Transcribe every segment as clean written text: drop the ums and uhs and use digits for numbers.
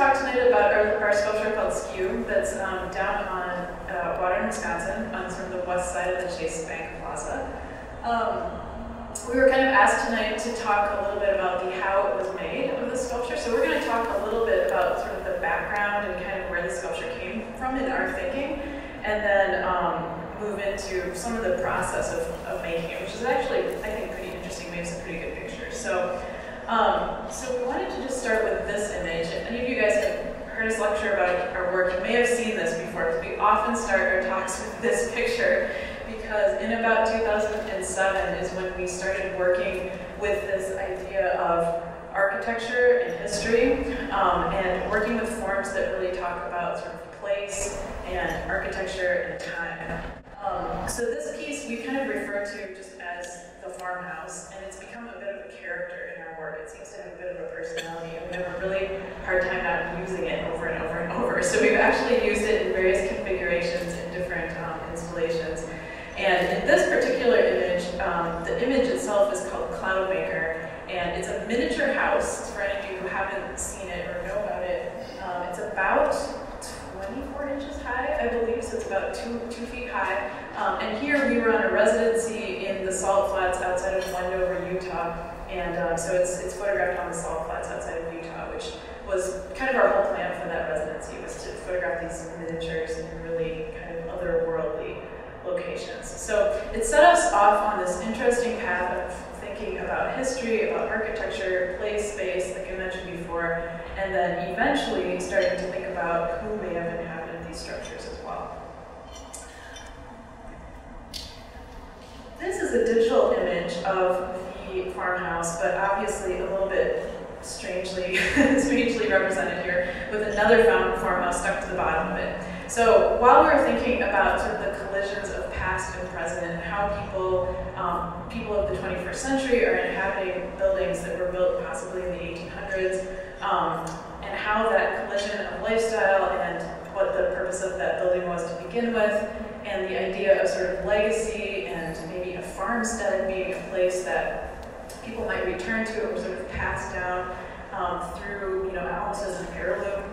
talk tonight about our sculpture called Skew that's down on Water in Wisconsin, on sort of the west side of the Chase Bank Plaza. We were kind of asked tonight to talk a little bit about how it was made of the sculpture. So we're going to talk a little bit about sort of the background and kind of where the sculpture came from in our thinking, and then move into some of the process of making it, which is actually, I think, pretty interesting. We have some pretty good pictures. So we wanted to just start with this image. If any of you guys have heard us lecture about our work, you may have seen this before, because we often start our talks with this picture, because in about 2007 is when we started working with this idea of architecture and history, and working with forms that really talk about sort of place and architecture and time. So this piece we kind of refer to just as the farmhouse, and it's become a bit of a character in our work. It seems to have a bit of a personality, and we have a really hard time not using it over and over and over. So we've actually used it in various configurations in different installations. And in this particular image, the image itself is called Collimator, and it's a miniature house. For any of you who haven't seen it or know about it, it's about 24 inches high, I believe, so it's about 2 feet high. And here we were on a residency in the Salt Flats outside of Wendover, Utah, and so it's photographed on the Salt Flats outside of Utah, which was kind of our whole plan for that residency, was to photograph these miniatures in really kind of otherworldly locations. So it set us off on this interesting path of thinking about history, about architecture, place, space, like I mentioned before, and then eventually starting to think about who may have inhabited these structures as well. This is a digital image of the farmhouse, but obviously a little bit strangely represented here, with another farmhouse stuck to the bottom of it. So while we were thinking about sort of the collisions of past and present, and how people of the 21st century are inhabiting buildings that were built possibly in the 1800s, and how that collision of lifestyle and what the purpose of that building was to begin with, and the idea of sort of legacy and maybe a farmstead being a place that people might return to or sort of pass down through, almost as an heirloom.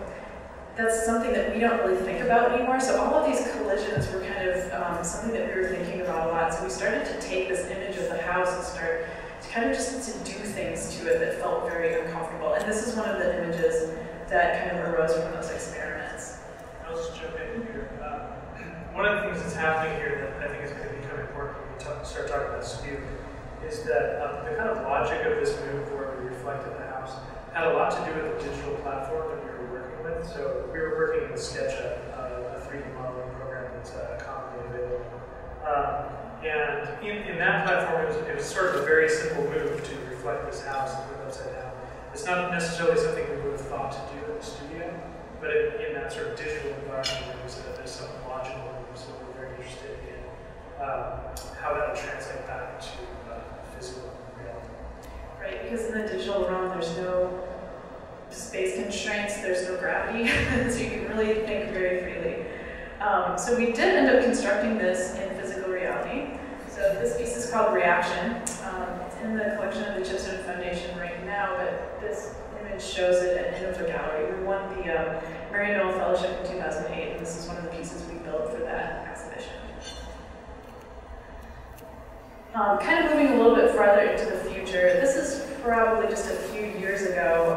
That's something that we don't really think about anymore. So all of these collisions were kind of something that we were thinking about a lot. So we started to take this image of the house and start to kind of just to do things to it that felt very uncomfortable. And this is one of the images that kind of arose from those experiments. I'll just jump in here. One of the things that's happening here that I think is going to become important when we start talking about Skew is that the kind of logic of this move where we reflected the house had a lot to do with the digital platform that we were working with. So we were working with SketchUp, a 3D modeling program that's commonly available. And in that platform, it was sort of a very simple move to reflect this house and put it upside down. It's not necessarily something we would have thought to do in the studio, but in that sort of digital environment, there's some logical moves that we're very interested in how that will translate back to physical reality. Right, because in the digital realm, there's no space constraints, there's no gravity, so you can really think very freely. So we did end up constructing this in physical reality. So this piece is called Reaction. It's in the collection of the Chipstone Foundation right now, but this image shows it at Hanover Gallery. We won the Mary Noel Fellowship in 2008, and this is one of the pieces we built for that exhibition. Kind of moving a little bit farther into the future, this is probably just a few years ago.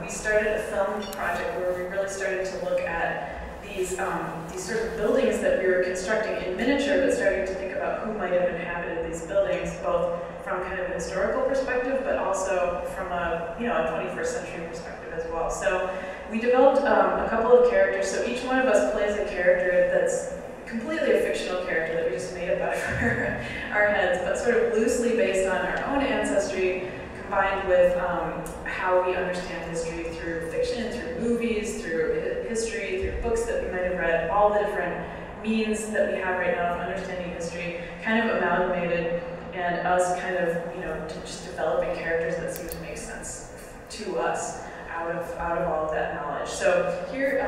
We started a film project where we really started to look at these sort of buildings that we were constructing in miniature, but starting to think about who might have inhabited these buildings, both from kind of a historical perspective, but also from a 21st century perspective as well. So we developed a couple of characters. So each one of us plays a character that's completely a fictional character that we just made up out of our heads, but sort of loosely based on our own ancestry, combined with how we understand history through fiction, through movies, through history, through books that we might have read, all the different means that we have right now of understanding history, kind of amalgamated, and us kind of, just developing characters that seem to make sense to us out of all of that knowledge. So here,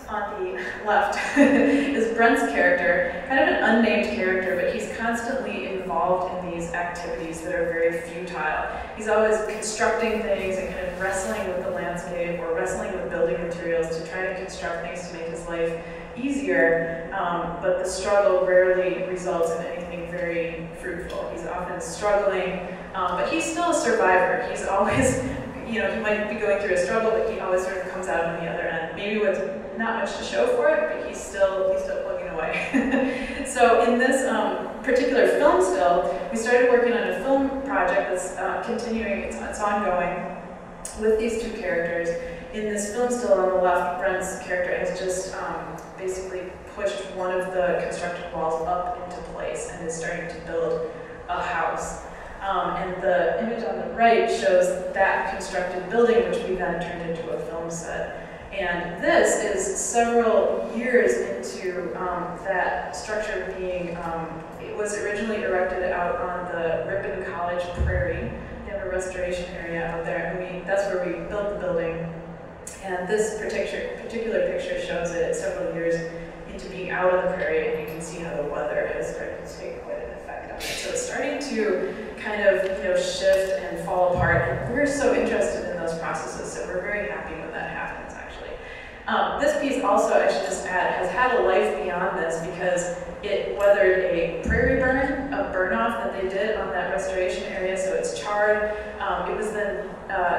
on the left is Brent's character, kind of an unnamed character, but he's constantly involved in these activities that are very futile. He's always constructing things and kind of wrestling with the landscape or wrestling with building materials to try to construct things to make his life easier, but the struggle rarely results in anything very fruitful. He's often struggling, but he's still a survivor. He's always, you know, he might be going through a struggle, but he always sort of comes out on the other end. Maybe with not much to show for it, but he's still plugging away. So in this particular film still, we started working on a film project that's continuing, it's ongoing, with these two characters. In this film still on the left, Brent's character has just basically pushed one of the constructed walls up into place and is starting to build a house. And the image on the right shows that constructed building, which we then turned into a film set. And this is several years into that structure being, it was originally erected out on the Ripon College Prairie. They have a restoration area out there, and that's where we built the building. And this particular picture shows it several years into being out on the prairie, and you can see how the weather has started to take quite an effect on it. So it's starting to kind of, you know, shift and fall apart, and we're so interested in those processes, so we're very happy when that happens, actually. This piece also, I should just add, has had a life beyond this because it weathered a prairie burn, a burn-off that they did on that restoration area, so it's charred. It was then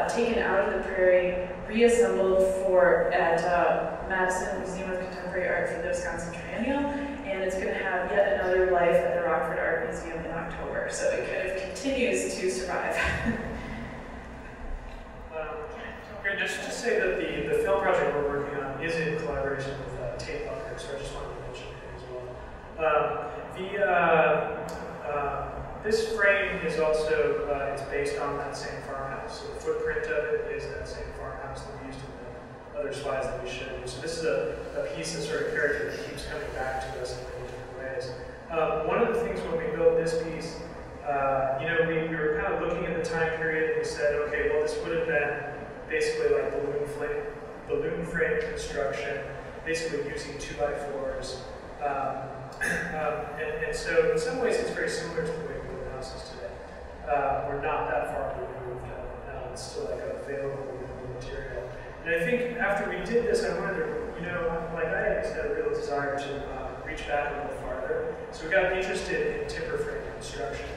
taken out of the prairie, reassembled at Madison Museum of Contemporary Art for the Wisconsin Triennial, and it's going to have yet another life at the Rockford Art Museum in October, so it kind of continues to survive. Just to say that the film project we're working on is in collaboration with Tate Bucker, so I just wanted to mention it as well. This frame is also it's based on that same farmhouse. So the footprint of it is that same farmhouse that we used in the other slides that we showed you. So this is a piece of sort of character that keeps coming back to us in many different ways. One of the things when we built this piece, you know, we were kind of looking at the time period and we said, okay, well, this would have been basically like balloon frame construction, basically using 2x4s. And so in some ways it's very similar to the way we build houses today. We're not that far removed. It's still like an available material. And I think after we did this, I wanted to, you know, like I just had a real desire to reach back a little farther. So we got interested in timber frame construction.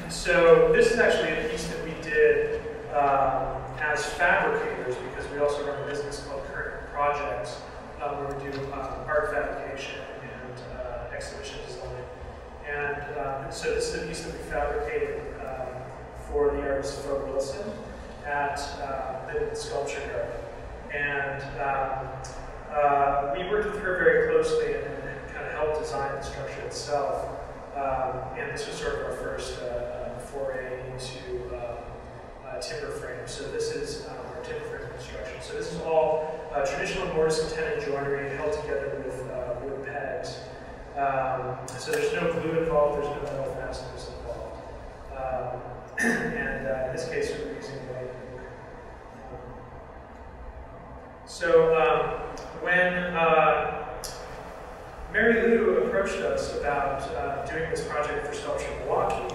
So this is actually a piece that we did as fabricators, because we also run a business called Current Projects, where we do art fabrication and exhibition design. And so this is a piece that we fabricated for the artist Fro Wilson at the Sculpture Milwaukee. And we worked with her very closely and kind of helped design the structure itself. And this was sort of our first foray into timber frame. So this is our timber frame construction. So this is all traditional mortise and tenon joinery held together with wood pegs. So there's no glue involved, there's no metal fasteners involved. And in this case, we're using white oak. So when Mary Lou approached us about doing this project for Sculpture Milwaukee,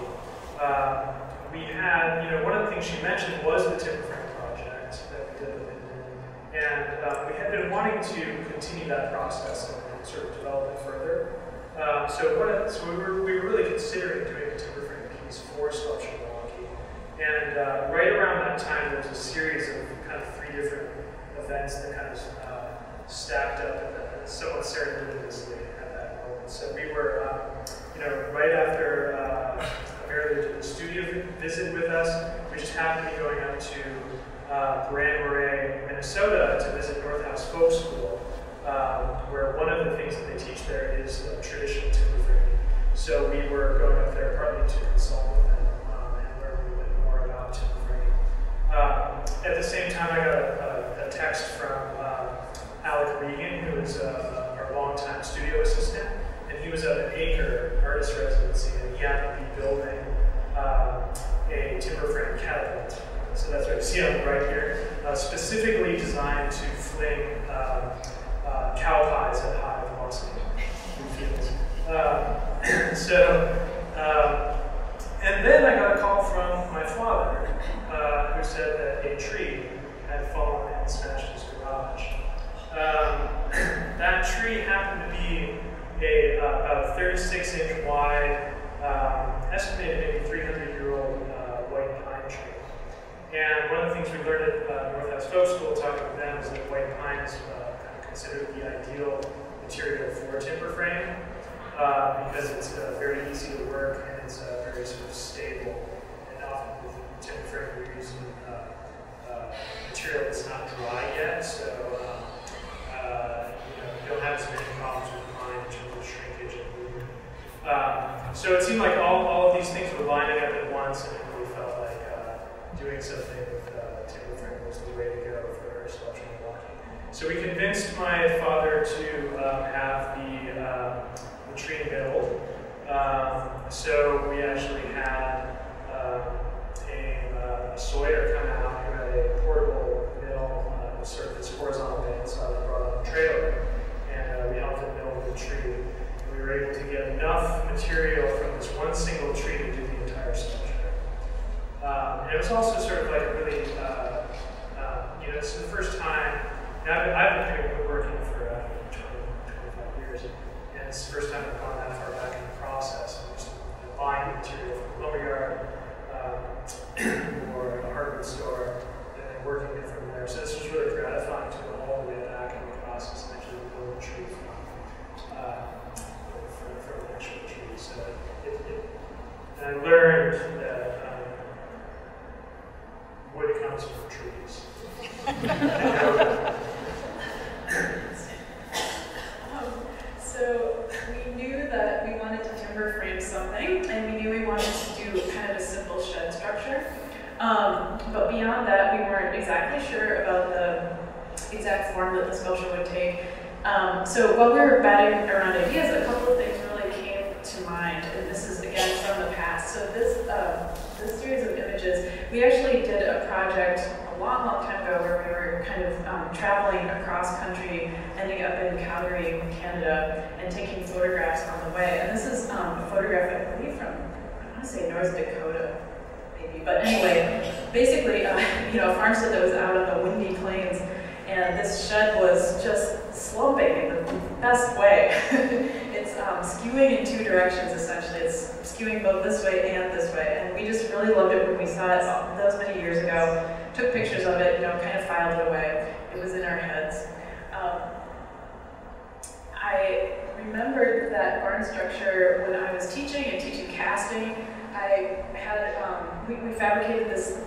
we had, you know, one of the things she mentioned was the timber frame project that we did with Linden. And we had been wanting to continue that process and sort of develop it further. So we were really considering doing a timber frame piece for Sculpture Milwaukee. And right around that time, there was a series of kind of 3 different events that kind of stacked up somewhat serendipitously at that moment. So we were, you know, right after Mary Lou did the studio visit with us, we just happened to be going up to Grand Marais, Minnesota to visit North House Folk School, where one of the things that they teach there is traditional timber framing. So we were going up there partly to consult with them and learn a little bit more about timber framing. At the same time, I got a text from Alec Regan, who is our longtime studio assistant, and he was at an Acre artist residency, and he happened to be building a timber frame catapult. So So that's what you see on the right here, specifically designed to fling cow pies at high velocity in fields. And then I got a call from my father, who said that a tree had fallen and smashed his garage. That tree happened to be about a 36-inch wide, estimated maybe 300-year-old white pine tree. And one of the things we learned at Northhouse Folk School, talking with them, is that white pine is kind of considered the ideal material for a timber frame, because it's very easy to work and it's very sort of stable. And often with timber frame, we're using material that's not dry yet, so you don't have as many problems with pine in terms of shrinkage and movement. So it seemed like all of these things were lining up at once, and it really felt like doing something with timber frame was the way to go for Sculpture Milwaukee. So we convinced my father to have the tree milled. So we actually had a sawyer come out who had a portable mill, sort of this horizontal bandsaw that brought on a trailer, and we helped him mill the tree. And we were able to get enough material from this one single tree to do the entire sculpture. And it was also sort of like a really, it's the first time, and I've been woodworking for 25 years, and it's the first time I've gone that far back in the process. I'm just buying material from a lumberyard or a hardwood store, and then working it from there. So this was really gratifying to go all the way back in the process and actually build a tree from an actual tree. So and I learned that wood comes from trees. So we knew that we wanted to timber frame something, and we knew we wanted to do kind of a simple shed structure. But beyond that, we weren't exactly sure about the exact form that the sculpture would take. So while we were batting around ideas, a couple of things really came to mind, and this is again from the past. So this series of images, we actually did a project a long time ago where we were kind of traveling across country, ending up in Calgary, Canada, and taking photographs on the way. And this is a photograph, I believe, from, I want to say North Dakota, maybe. But anyway, basically, a farmstead that was out on the windy plains, and this shed was just slumping in the best way. It's skewing in two directions, essentially. It's skewing both this way and this way. And we just really loved it when we saw it. That was many years ago. Took pictures of it, kind of filed it away. It was in our heads. I remembered that barn structure when I was teaching casting. I had, we fabricated this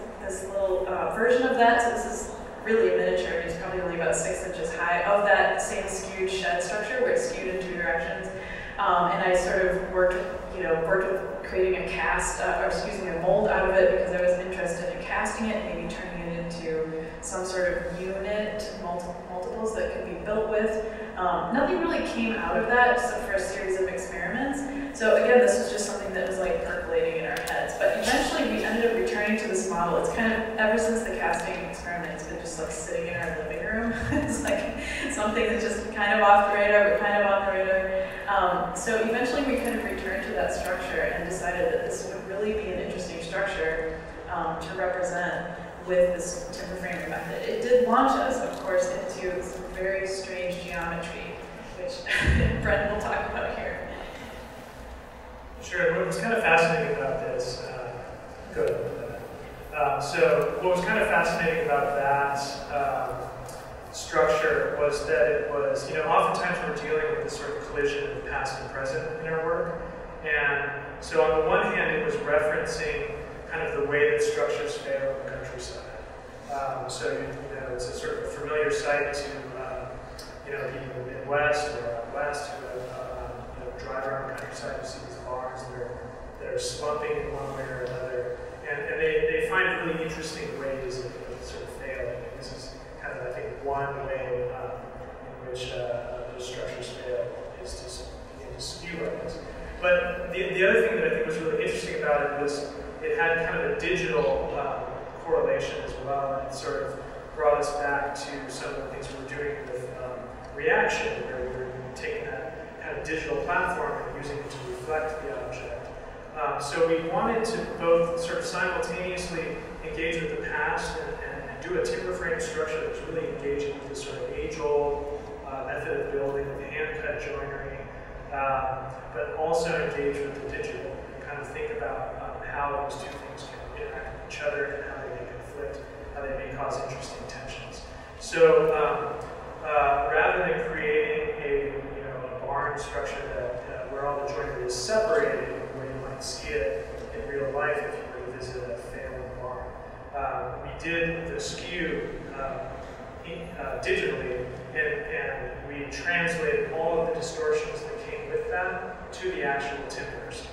little version of that. So this is really a miniature. It's probably only about 6 inches high of that same skewed shed structure where it's skewed in two directions. And I sort of worked with creating a a mold out of it because I was interested in casting it and maybe turning it into some sort of unit, multiples that could be built with. Nothing really came out of that except for a series of experiments. So again, this was just something that was like percolating in our heads. But eventually we ended up returning to this model. It's kind of, ever since the casting experiment, it's been just like sitting in our living room. It's like something that's just kind of off the radar, but kind of on the radar. So eventually we kind of returned to that structure and decided that this would really be an interesting structure to represent with this timber framing method. It did launch us, of course, into some very strange geometry, which Brent will talk about here. Sure. What was kind of fascinating about this, so what was kind of fascinating about that structure was that it was, oftentimes we're dealing with this sort of collision of past and present in our work. And so on the one hand, it was referencing kind of the way that structures fail in the countryside. So it's a sort of familiar sight to people in the Midwest or out west who drive around the countryside and see these barns that are slumping in one way or another, and they find really interesting ways of sort of failing. And this is kind of, I think, one way in which those structures fail is to skew like this. But the other thing that I think was really interesting about it was it had kind of a digital correlation as well, and it sort of brought us back to some of the things we were doing with reaction, where we were taking that kind of digital platform and using it to reflect the object. So we wanted to both sort of simultaneously engage with the past and do a timber frame structure that was really engaging with this sort of age-old method of building with hand-cut joinery, but also engage with the digital and kind of think about how those two things can interact with each other and how they may conflict, how they may cause interesting tensions. So rather than creating a barn structure that where all the joinery is separated, where you might see it in real life if you were to visit a failing barn, we did the Skew digitally, and we translated all of the distortions that came with that to the actual timbers.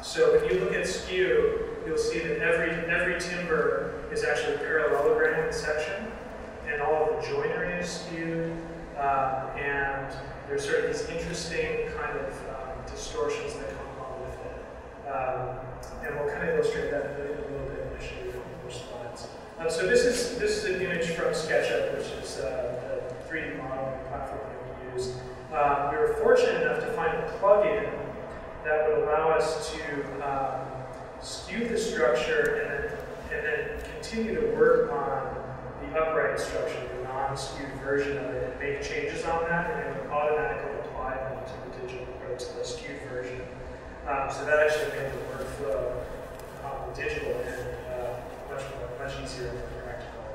So if you look at Skew, you'll see that every timber is actually a parallelogram in section, and all of the joinery is skewed, and there's sort of these interesting kind of distortions that come along with it. And we'll kind of illustrate that in a little bit when I show you more slides. So this is an image from SketchUp, which is the 3D modeling platform that we use. We were fortunate enough to find a plugin that would allow us to skew the structure and then continue to work on the upright structure, the non-skewed version of it, and make changes on that, and it would automatically apply them to the digital or to the skewed version. So that actually made the workflow on the digital end much easier and more practical.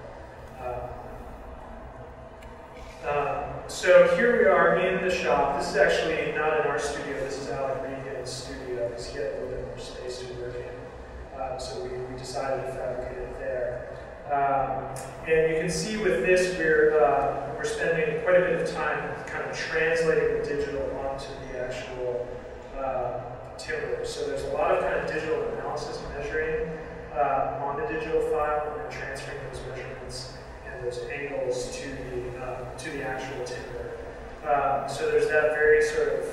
So here we are in the shop. This is actually not in our studio. This is Alec Regan's studio, because he had a little bit more space to work in. So we decided to fabricate it there. And you can see with this, we're spending quite a bit of time kind of translating the digital onto the actual timber. So there's a lot of kind of digital analysis measuring on the digital file, and then transferring those measurements and those angles to the actual timber. So there's that very sort of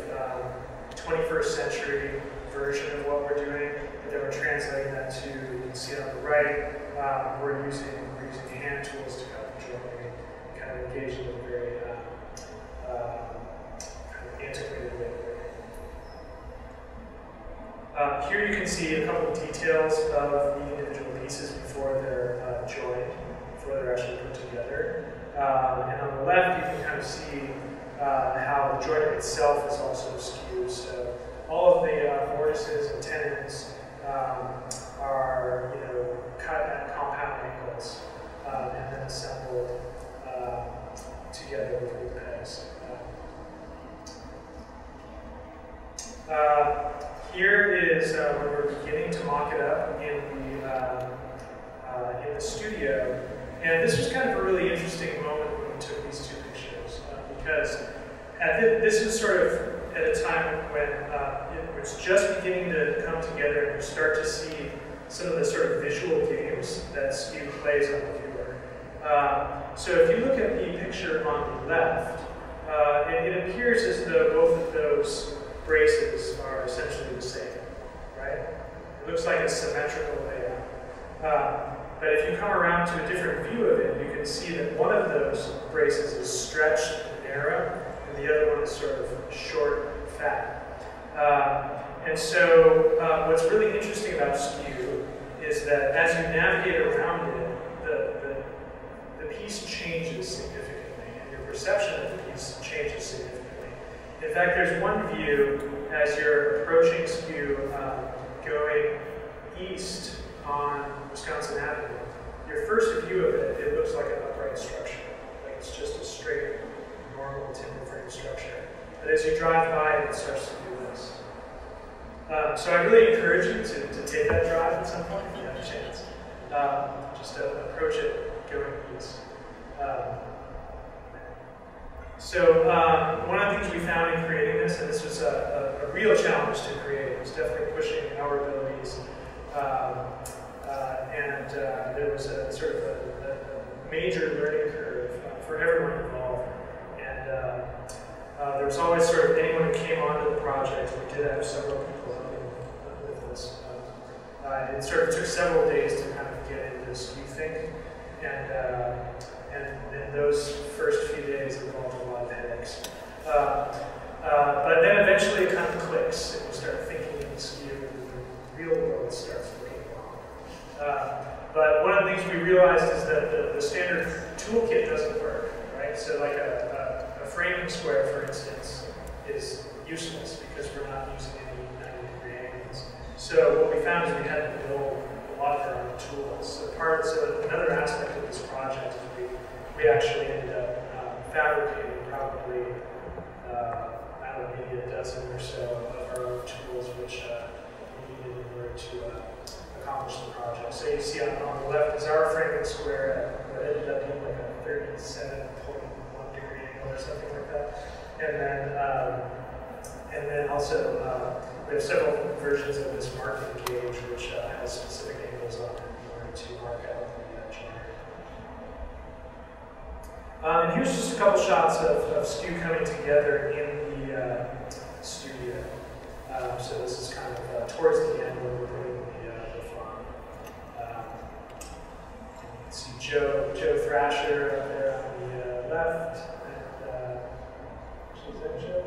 21st century version of what we're doing, but then we're translating that to, you can see it on the right, we're using hand tools to cut the joinery, kind of engaging in a very kind of antiquated way. Here you can see a couple of details of the individual pieces before they're joined, before they're actually put together. And on the left, you can kind of see how the joinery itself is also skewed. So all of the mortises and tenons are, cut at compound angles and then assembled together with wood pegs. Here is when we're beginning to mock it up in the studio, and this was kind of a really interesting moment when we took these two pictures because this was sort of at a time when it was just beginning to come together, and you start to see some of the sort of visual games that Skew plays on the viewer. So if you look at the picture on the left, it appears as though both of those braces are essentially the same, right? It looks like a symmetrical layout. But if you come around to a different view of it, you can see that one of those braces is stretched and narrow, and the other one is sort of short and fat. And so what's really interesting about Skew is that as you navigate around it, the piece changes significantly, and your perception of the piece changes significantly. In fact, there's one view as you're approaching Skew going east on Wisconsin Avenue. Your first view of it, it looks like an upright structure, like it's just a straight, normal timber frame structure. But as you drive by, it starts to do this. So I really encourage you to take that drive at some point if you have a chance. Just to approach it going east. So one of the things we found in creating this, and this was a real challenge to create, it was definitely pushing our abilities. And there was a sort of a major learning curve for everyone involved. And there was always sort of anyone who came onto the project. We did have several people helping with this. It sort of took several days to kind of the Skew thing. And those first few days involved a lot of headaches. But then eventually it kind of clicks, and you start thinking in Skew, and the real world starts looking wrong. But one of the things we realized is that the standard toolkit doesn't work, right? So like a framing square, for instance, is useless because we're not using any 90-degree angles. So what we found is we had to build a lot of our own tools. So another aspect of this project is we actually ended up fabricating probably, I don't know, maybe a dozen or so of our own tools, which we needed in order to accomplish the project. So you see on the left is our framing square that ended up being like a 37.1 degree angle or something like that. And then also we have several versions of this marking gauge, which has specific angles on it in order to mark out the generator. And here's just a couple shots of Skew coming together in the studio. So this is kind of towards the end where we're putting the farm. You can see Joe Thrasher up there on the left. And is that Joe?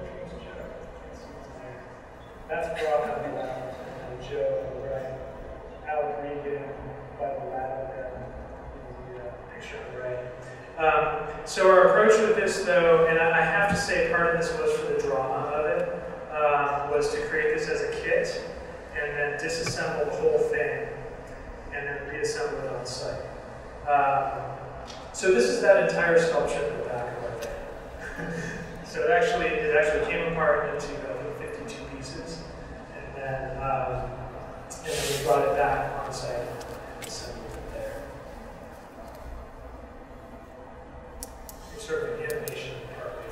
That's Brock on the left, and Joe on the right. Alec Regan by the lab there in the picture on the right. So our approach with this, though, and I have to say part of this was for the drama of it, was to create this as a kit and then disassemble the whole thing and then reassemble it on site. So this is that entire sculpture in the back of our day. So it actually came apart into 52 pieces, and then we brought it back on site and assembled it there. It's sort of an animation partly.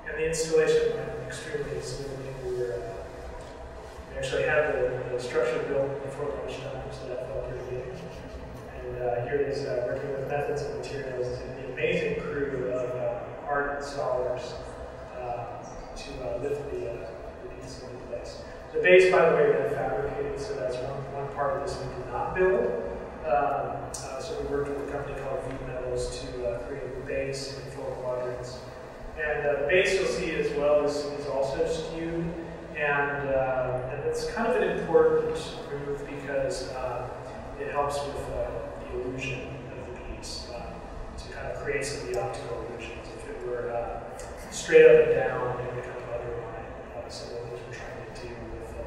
And the installation went extremely smoothly. We actually had the structure built before lunchtime, so that felt pretty good. And here it is working with methods and materials and the amazing crew of art installers to lift the piece into place. The base, by the way, we had fabricated, so that's one part of this we did not build. So we worked with a company called V Metals to create the base in 4 quadrants. And the base you'll see as well is also skewed, and it's kind of an important move because it helps with the illusion of the piece to kind of create some of the optical illusions. If it were straight up and down, it would kind of undermine some of the things we're trying to do with the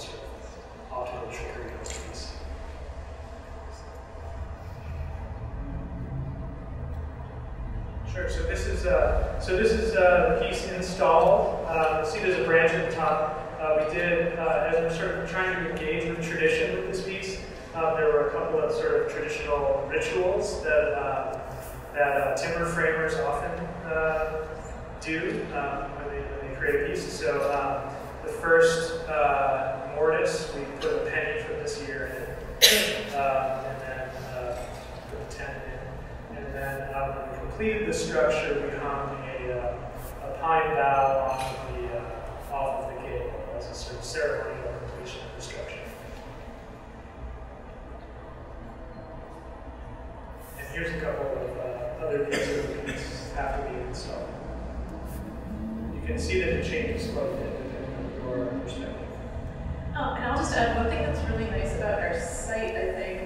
sort of optical trickery of this piece. Sure. So this is the piece installed. See, there's a branch at the top. We did, as we're sort of trying to engage with tradition with this piece, there were a couple of sort of traditional rituals that timber framers often do when they create a piece. So the first mortise, we put a penny from this year in it, and then put a tenon in, and then when we completed the structure, we hung a pine bough off of the gable as a sort of ceremonial completion of the structure. And here's a couple of other pieces of the piece after being installed. You can see that it changes quite a bit depending on your perspective. And I'll just add one thing that's really nice about our site, I think,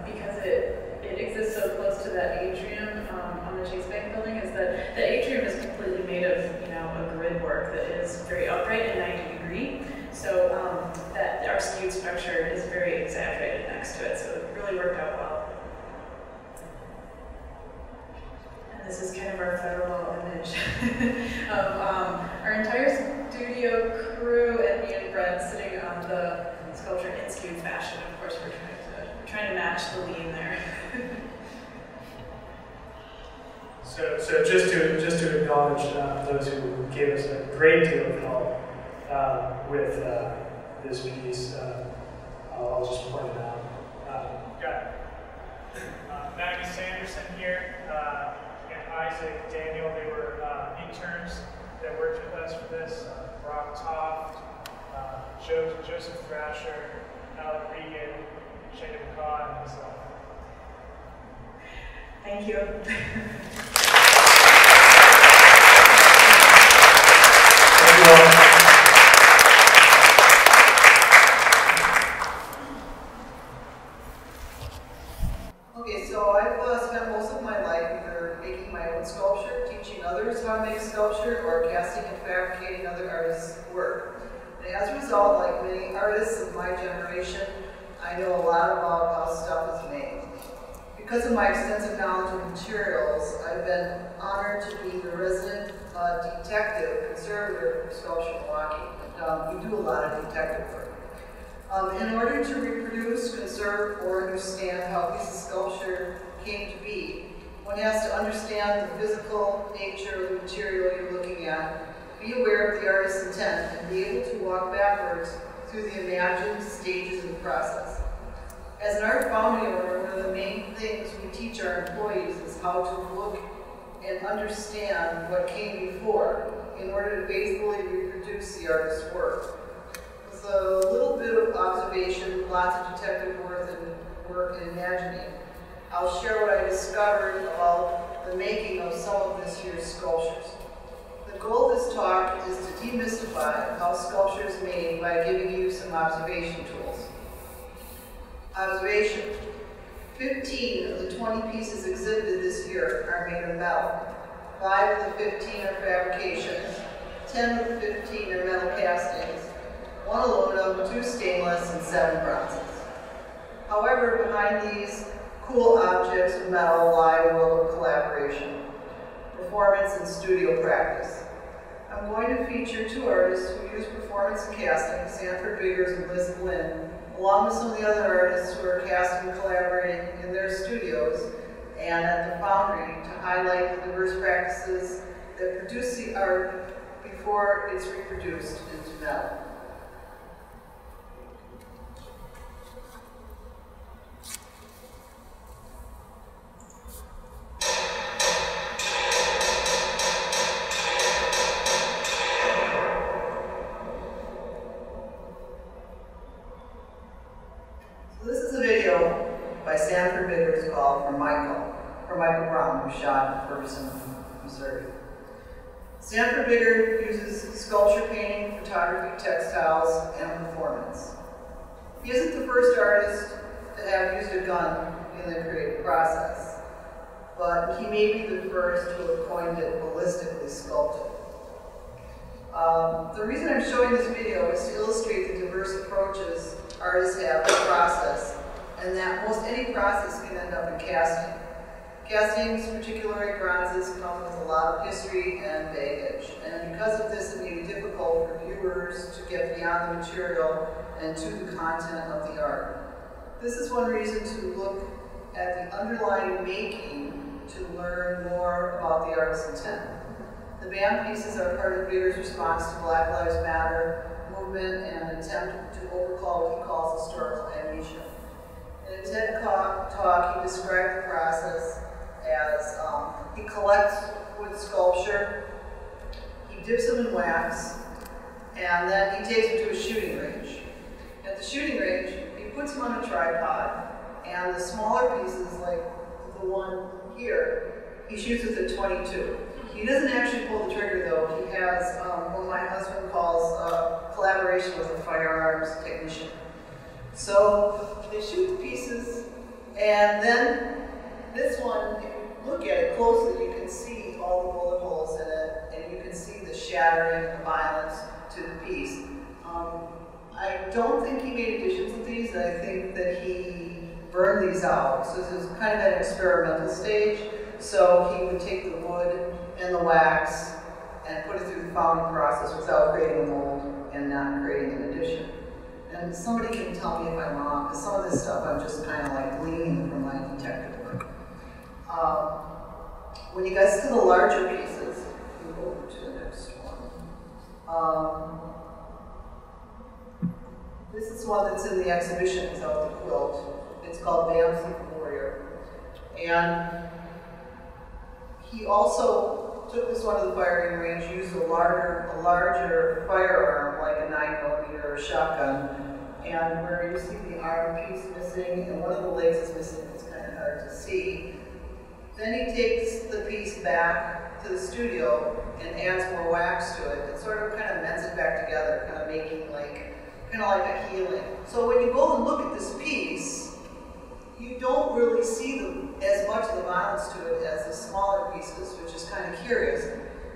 because it exists so close to that atrium on the Chase Bank building, is that the atrium is completely made of, a grid work that is very upright and 90 degree. So that our skewed structure is very exaggerated next to it, so it really worked out well. And this is kind of our federal image of our entire studio crew and me and Brent sitting on the sculpture in skewed fashion. Of course, we're trying to match the lean there. So just to acknowledge those who gave us a great deal of help with this piece, I'll just point it out. Got Maggie Sanderson here, and Isaac Daniel. They were interns that worked with us for this. Brock Toft, Joseph Thrasher, Alec Regan, Shana McCaw, and myself. Thank you. Thank you all. Okay, so I've spent most of my life either making my own sculpture, teaching others how to make sculpture, or casting and fabricating other artists' work. And as a result, like many artists of my generation, I know a lot about how stuff is made. Because of my extensive knowledge of materials, I've been honored to be the resident detective conservator for Sculpture Milwaukee. We do a lot of detective work. In order to reproduce, conserve, or understand how a piece of sculpture came to be, one has to understand the physical nature of the material you're looking at, be aware of the artist's intent, and be able to walk backwards through the imagined stages of the process. As an art foundry owner, one of the main things we teach our employees is how to look and understand what came before in order to faithfully reproduce the artist's work. With a little bit of observation, lots of detective work and imagining, I'll share what I discovered about the making of some of this year's sculptures. The goal of this talk is to demystify how sculpture is made by giving you some observation tools. Observation. 15 of the 20 pieces exhibited this year are made of metal. 5 of the 15 are fabrications. 10 of the 15 are metal castings. 1 aluminum, 2 stainless, and 7 bronzes. However, behind these cool objects of metal lie a world of collaboration, performance, and studio practice. I'm going to feature 2 artists who use performance and casting, Sanford Biggers and Liz Glynn, along with some of the other artists who are casting and collaborating in their studios and at the foundry to highlight the diverse practices that produce the art before it's reproduced into metal. Sanford Biggers called for Michael Brown, who shot Ferguson, Missouri. Sanford Bigger uses sculpture painting, photography, textiles, and performance. He isn't the first artist to have used a gun in the creative process, but he may be the first to have coined it ballistically sculpted. The reason I'm showing this video is to illustrate the diverse approaches artists have to the process, and that most any process can end up in casting. Castings, particularly bronzes, come with a lot of history and baggage, and because of this it may be difficult for viewers to get beyond the material and to the content of the art. This is one reason to look at the underlying making to learn more about the artist's intent. The band pieces are part of Bigger's response to Black Lives Matter movement and an attempt to overcome what he calls historical amnesia. In a TED talk, he described the process as he collects wood sculpture, he dips them in wax, and then he takes them to a shooting range. At the shooting range, he puts them on a tripod, and the smaller pieces, like the one here, he shoots with a .22. He doesn't actually pull the trigger though. He has what my husband calls collaboration with a firearms technician. So they shoot the pieces, and then this one, if you look at it closely, you can see all the bullet holes in it, and you can see the shattering and the violence to the piece. I don't think he made editions of these. I think that he burned these out. So this is kind of an experimental stage. So he would take the wood and the wax and put it through the founding process without creating a mold and not creating an edition. And somebody can tell me if I'm wrong, because some of this stuff I'm just kind of like gleaning from my detective work. When you guys see the larger pieces, you go over to the next one. This is This one that's in the exhibition is out the quilt. It's called Bam's Warrior. And he also took this one to the firing range, used a larger firearm, like a 9mm or a shotgun, and where you see the arm piece missing and one of the legs is missing, it's kind of hard to see. Then he takes the piece back to the studio and adds more wax to it and sort of kind of mends it back together, kind of making kind of like a healing. So when you go and look at this piece, you don't really see as much of the violence to it as the smaller pieces, which is kind of curious.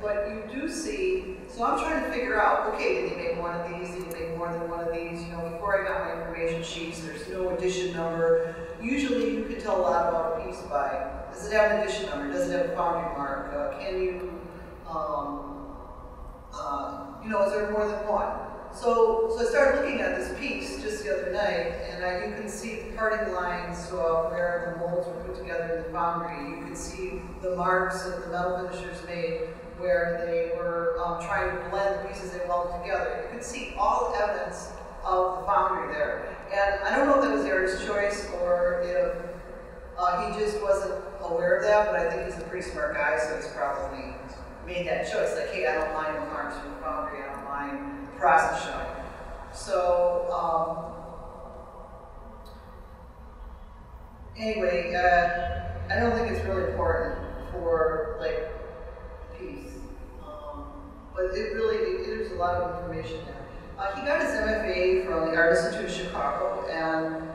But you do see, so I'm trying to figure out, okay, did he make one of these? Did he make more than one of these? You know, before I got my information sheets, there's no edition number. Usually you can tell a lot about a piece by, does it have an edition number? Does it have a foundry mark? Can you, you know, is there more than one? So I started looking at this piece just the other night, and you can see the parting lines where the molds were put together in the foundry. You can see the marks that the metal finishers made where they were trying to blend the pieces they welded together. You can see all the evidence of the foundry there. And I don't know if that was the artist's choice or if he just wasn't aware of that, but I think he's a pretty smart guy, so he's probably made that choice. Like, hey, I don't mind the marks from the foundry, I don't mind process showing. So, anyway, I don't think it's really important for, like, piece. But there's a lot of information there. He got his MFA from the Art Institute of Chicago, and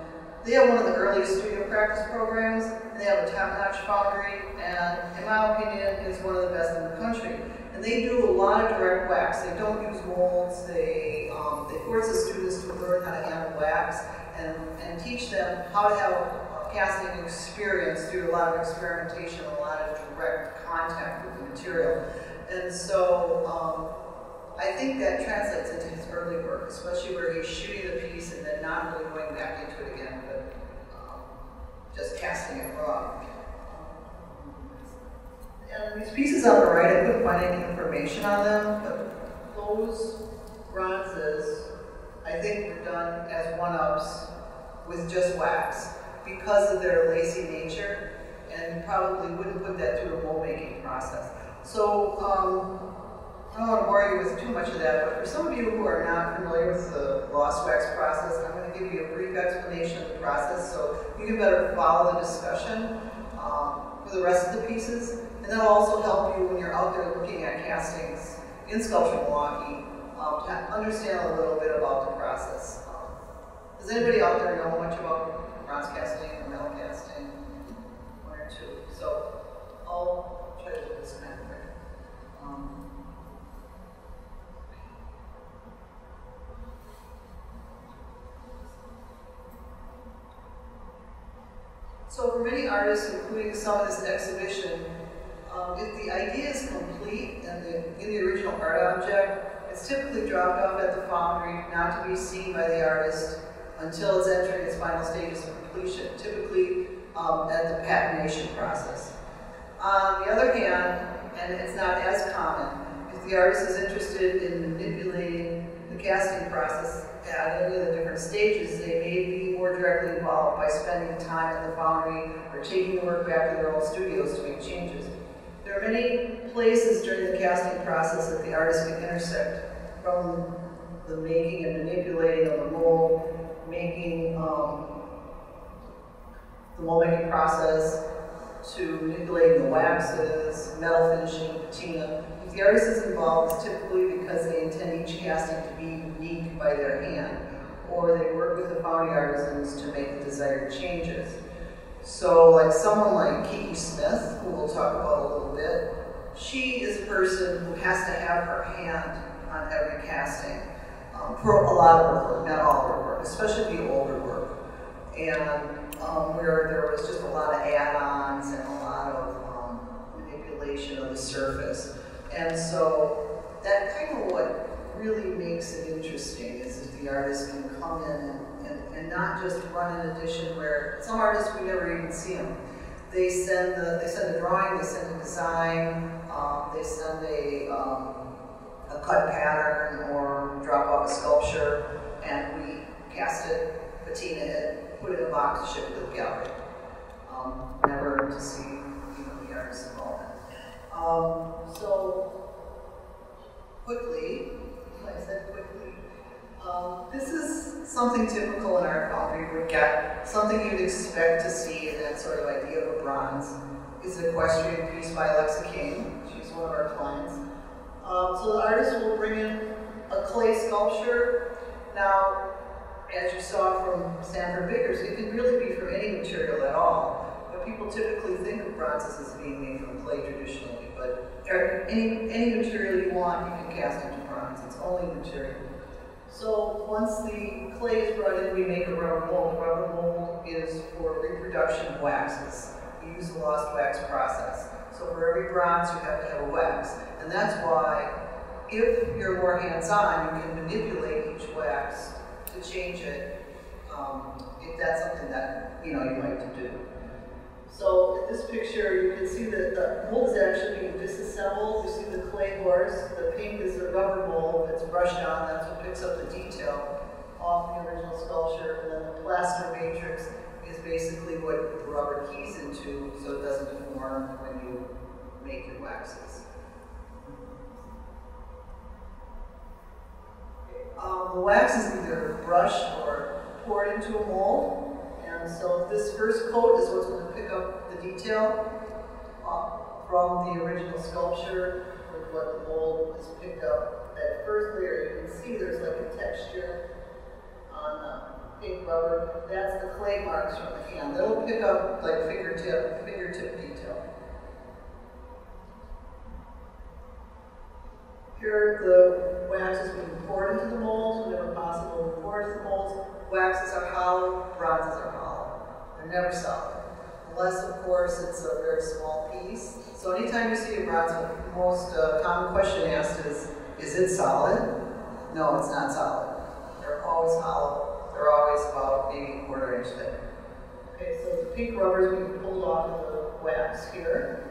they have one of the earliest studio practice programs. They have a top-notch foundry, and in my opinion, it's one of the best in the country. And they do a lot of direct wax. They don't use molds. They force the students to learn how to handle wax and teach them how to have a casting experience through a lot of experimentation, a lot of direct contact with the material. And so I think that translates into his early work, especially where he's shooting the piece and then not really going back into it again, but just casting it raw. And these pieces on the right, I couldn't find any information on them, but those bronzes, I think, were done as one-ups with just wax because of their lacy nature, and you probably wouldn't put that through a mold making process. So I don't want to bore you with too much of that, but for some of you who are not familiar with the lost wax process, I'm going to give you a brief explanation of the process so you can better follow the discussion for the rest of the pieces. And that'll also help you when you're out there looking at castings in Sculpture Milwaukee to understand a little bit about the process. Does anybody out there know much about bronze casting or metal casting? One or two. So I'll try to do this kind of thing. So for many artists, including some of this exhibition, if the idea is complete and in the original art object, it's typically dropped off at the foundry, not to be seen by the artist until it's entering its final stages of completion, typically at the patination process. On the other hand, and it's not as common, if the artist is interested in manipulating the casting process at any of the different stages, they may be more directly involved by spending time at the foundry or taking the work back to their own studios to make changes. There are many places during the casting process that the artist can intersect, from the making and manipulating of the mold, making the mold making process, to manipulating the waxes, metal finishing, patina. If the artist is involved, it's typically because they intend each casting to be unique by their hand, or they work with the foundry artisans to make the desired changes. So like someone like Kiki Smith, who we'll talk about a little bit, she is a person who has to have her hand on every casting for a lot of her work, not all of her work, especially the older work. And where there was just a lot of add-ons and a lot of manipulation of the surface. And so that kind of what really makes it interesting is if the artist can come in and not just run an edition where some artists we never even see them. They send a drawing, they send a design, they send a cut pattern or drop off a sculpture, and we cast it, patina it, put it in a box, ship it to the gallery. Never to see, the artist's involvement. So quickly, I said quickly, this is something typical in art foundry. We've got something you'd expect to see in that sort of idea of a bronze. It's an equestrian piece by Alexa King. She's one of our clients. So the artist will bring in a clay sculpture. Now, as you saw from Sanford Biggers, it can really be from any material at all. But people typically think of bronzes as being made from clay traditionally. But any material you want, you can cast into bronze. It's only material. So once the clay is brought in, we make a rubber mold. A rubber mold is for reproduction of waxes. We use the lost wax process. So for every bronze, you have to have a wax. And that's why, if you're more hands-on, you can manipulate each wax to change it, if that's something that you like to do. So in this picture, you can see that the mold is actually being disassembled. You see the clay horse. The pink is the rubber mold that's brushed on. That's what picks up the detail off the original sculpture. And then the plaster matrix is basically what the rubber keys into so it doesn't deform when you make your waxes. The wax is either brushed or poured into a mold. And so this first coat is what's going to pick up the detail from the original sculpture with what the mold is picked up. That first layer, you can see there's like a texture on the pink rubber. That's the clay marks from the hand. That'll pick up like fingertip detail. Here, the wax is being poured into the molds whenever possible. Poured into the molds, waxes are hollow, bronzes are hollow. They're never solid. Unless, of course, it's a very small piece. So anytime you see a bronze, the most common question asked is it solid? No, it's not solid. They're always hollow. They're always about maybe a quarter inch thick. Okay, so the pink rubber is being pulled off of the wax here.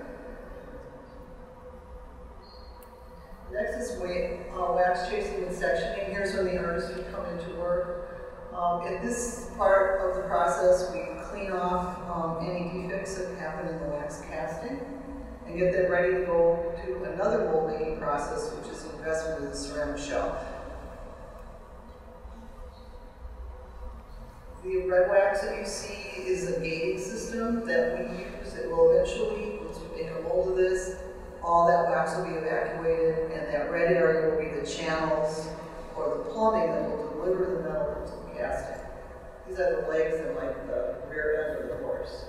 Next is wax chasing and sectioning. Here's when the artist would come into work. In this part of the process, we clean off any defects that happen in the wax casting and get them ready to go to another mold making process, which is the investment of the ceramic shell. The red wax that you see is a gating system that we use. It will eventually, once we make a mold of this, all that wax will be evacuated, and that red area will be the channels or the plumbing that will deliver the metal into the casting. These are the legs and like the rear end of the horse.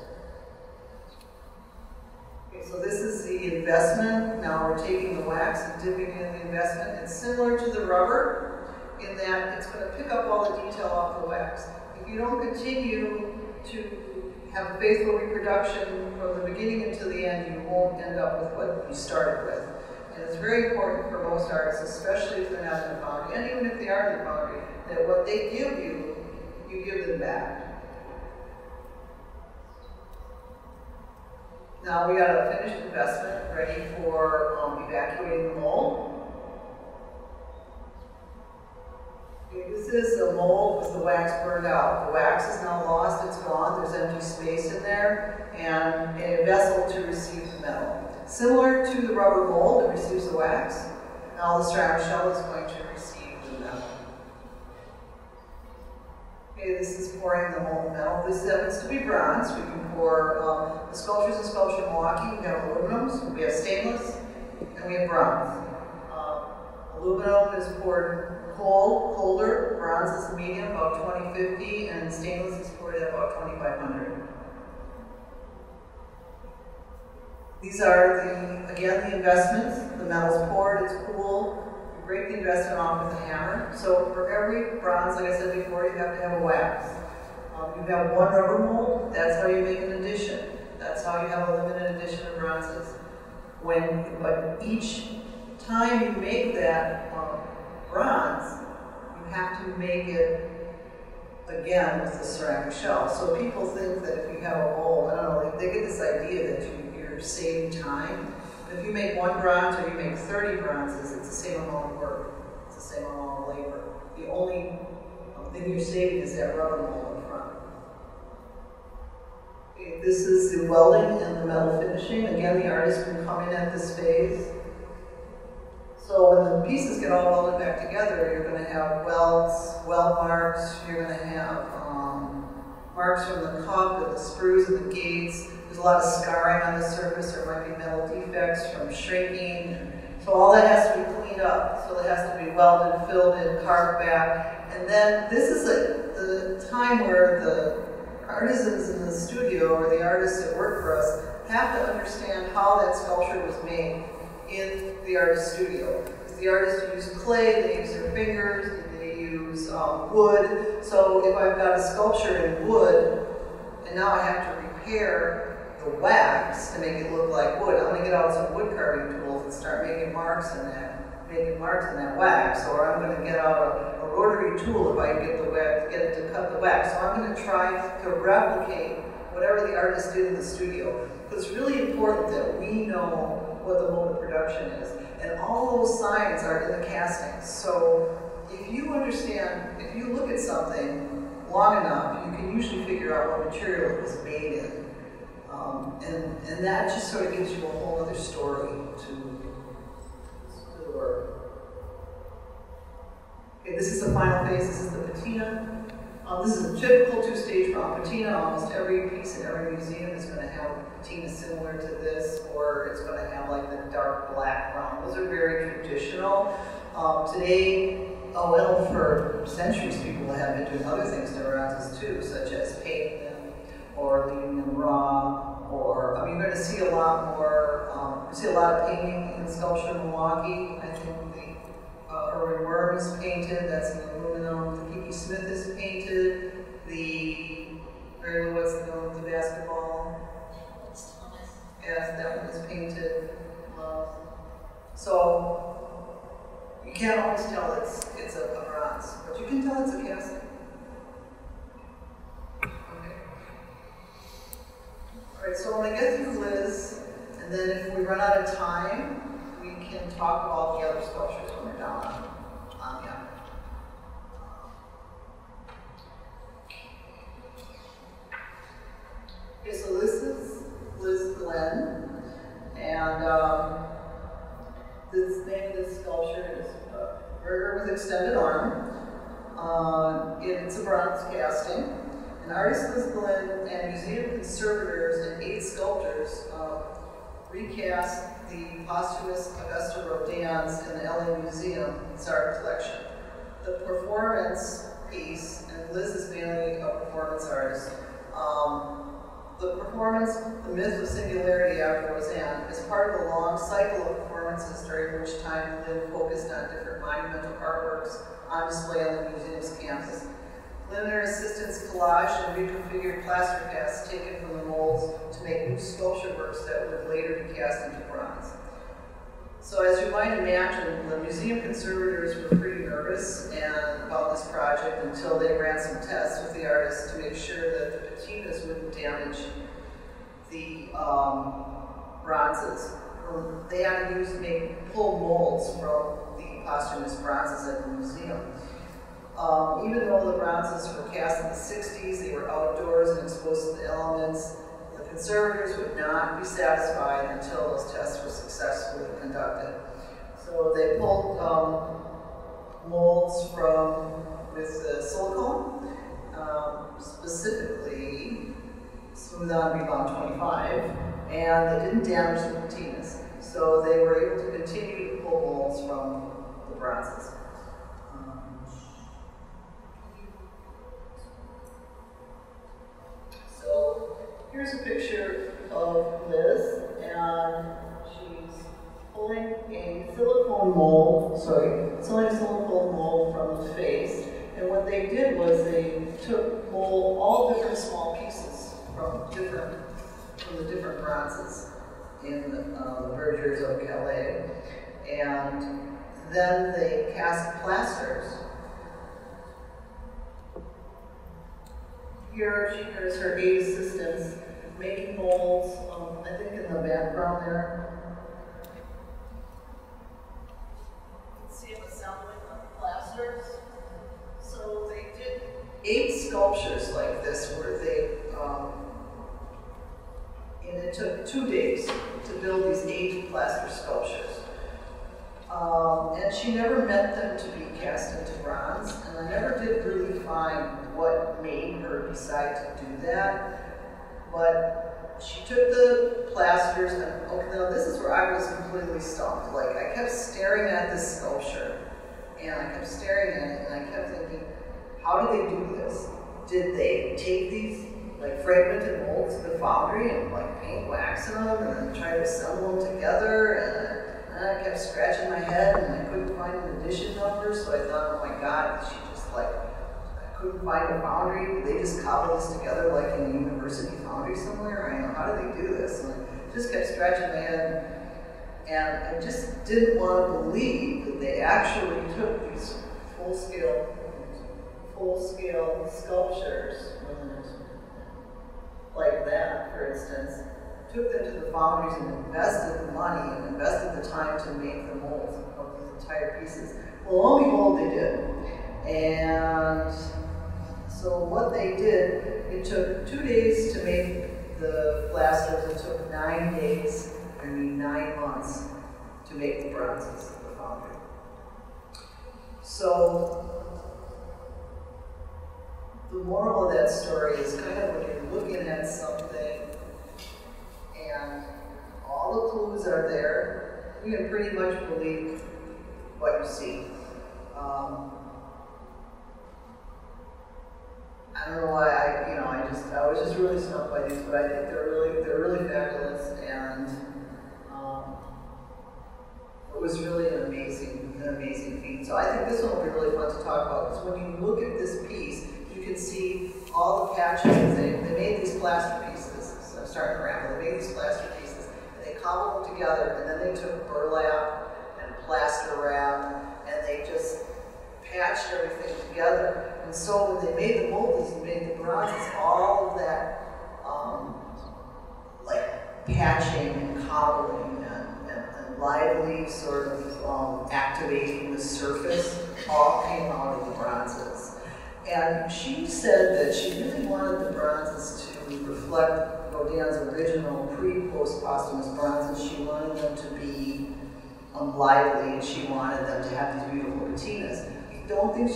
Okay, so this is the investment. Now we're taking the wax and dipping in the investment. It's similar to the rubber in that it's going to pick up all the detail off the wax. If you don't continue to have a faithful reproduction from the beginning until the end, you won't end up with what you started with. And it's very important for most artists, especially if they're not in the foundry, and even if they are in the foundry, that what they give you, you give them back. Now we got a finished investment ready for evacuating the mold. Okay, this is a mold with the wax burned out. The wax is now lost, it's gone, there's empty space in there, and a vessel to receive the metal. Similar to the rubber mold that receives the wax, now the ceramic shell is going to receive the metal. Okay, this is pouring the molten metal. This happens to be bronze. We can pour the sculptures in Sculpture Milwaukee. We have aluminums, we have stainless, and we have bronze. Aluminum is poured colder, bronze is medium, about 2050, and stainless is poured at about 2500. These are, again, the investments. The metal's poured, it's cool. You break the investment off with a hammer. So for every bronze, like I said before, you have to have a wax. You have one rubber mold, that's how you make an addition. That's how you have a limited edition of bronzes. But each time you make that bronze, you have to make it again with the ceramic shell. So people think that if you have a mold, I don't know, they get this idea that you're saving time. But if you make one bronze or you make 30 bronzes, it's the same amount of work. It's the same amount of labor. The only thing you're saving is that rubber mold up front. Okay, this is the welding and the metal finishing. Again, the artist can come in at this phase. So when the pieces get all welded back together, you're going to have welds, weld marks, you're going to have marks from the cup and the screws and the gates. There's a lot of scarring on the surface. There might be metal defects from shrinking. So all that has to be cleaned up. So it has to be welded, filled in, carved back. And then this is the time where the artisans in the studio or the artists that work for us have to understand how that sculpture was made in the artist studio. Because the artists use clay, they use their fingers, they use wood. So if I've got a sculpture in wood, and now I have to repair the wax to make it look like wood, I'm going to get out some wood carving tools and start making marks in that wax. Or I'm going to get out a rotary tool if I can get it to cut the wax. So I'm going to try to replicate whatever the artist did in the studio. Because it's really important that we know what the mode of production is. And all those signs are in the castings. So if you understand, if you look at something long enough, you can usually figure out what material it was made in. And that just sort of gives you a whole other story to the work. Okay, this is the final phase. This is the patina. This is a typical two-stage patina. Almost every piece in every museum is going to have patina similar to this, or it's going to have like the dark black brown. Those are very traditional. Today, for centuries, people have been doing other things to bronzes too, such as painting them or leaving them raw. Or you're going to see a lot more. You see a lot of painting in Sculpture Milwaukee. I think the Irwin Worm is painted. That's in aluminum. The Kiki Smith is painted. The Mary Lou, what's the basketball? Yes, that one is painted. So you can't always tell it's a bronze, but you can tell it's a casting. Alright, so when I get through Liz, and then if we run out of time, we can talk about the other sculptures when we're down on the end. Okay, so this is Liz Glenn, and the name of this sculpture is Burger with Extended Arm. It's a bronze casting. And artist Liz Glenn and museum conservators and 8 sculptors recast the posthumous Augusta Rodin's in the LA Museum art collection. The performance piece, and Liz is mainly a performance artist, the performance, The Myth of Singularity after Roseanne, is part of a long cycle of performances during which time Lynn focused on different monumental artworks on display on the museum's campus. Lynn and her assistants collaged and reconfigured plaster casts taken from the molds to make new sculpture works that would later be cast into bronze. So as you might imagine, the museum conservators were pretty nervous about this project until they ran some tests with the artists to make sure that the patinas wouldn't damage the bronzes. They had to pull molds from the posthumous bronzes at the museum. Even though the bronzes were cast in the 60s, they were outdoors and exposed to the elements, the conservators would not be satisfied until those tests were successfully conducted. So they pulled molds with silicone, specifically Smooth On Rebound 25, and they didn't damage the patinas. So they were able to continue to pull molds from the bronzes. So here's a picture of Liz, and she's pulling a silicone mold from the face. And what they did was they took all different small pieces from the different bronzes in the verdures of Calais, and then they cast plasters. Here she has her 8 assistants making molds, I think in the background there. You can see them assembling the plasters. So they did it took 2 days to build these 8 plaster sculptures. And she never meant them to be cast into bronze, and I never did really find what made her decide to do that. But she took the plasters, and okay, now this is where I was completely stumped. Like, I kept staring at this sculpture, and I kept staring at it, and I kept thinking, how did they do this? Did they take these like fragmented molds to the foundry and like paint wax in them and then try to assemble them together? And I kept scratching my head and I couldn't find an edition number, so I thought, oh my God, she just like, I couldn't find a foundry. Did they just cobble this together like in a university foundry somewhere? I know, how did they do this? And I just kept scratching my head, and I just didn't want to believe that they actually took these full-scale sculptures, like that, for instance, took them to the foundries and invested the money and invested the time to make the molds of these entire pieces. Well, lo and behold, they did. And so what they did, it took 2 days to make the plasters. It took 9 days, 9 months to make the bronzes of the foundry. So the moral of that story is kind of when you're looking at something and all the clues are there, you can pretty much believe what you see. I don't know why I was just really stumped by these, but I think they're really fabulous, and it was really an amazing feat. So I think this one will be really fun to talk about, because when you look at this piece, you can see all the patches. They made these plaster pieces. So I'm starting to ramble. They made these plaster pieces, and they cobbled them together, and then they took burlap and plaster wrap, and they just patched everything together. And so when they made the molds and made the bronzes, all of that like patching and cobbling and lively sort of activating the surface all came out of the bronzes. And she said that she really wanted the bronzes to reflect Rodin's original pre-post-posthumous bronzes. She wanted them to be lively, and she wanted them to have these beautiful patinas. I don't think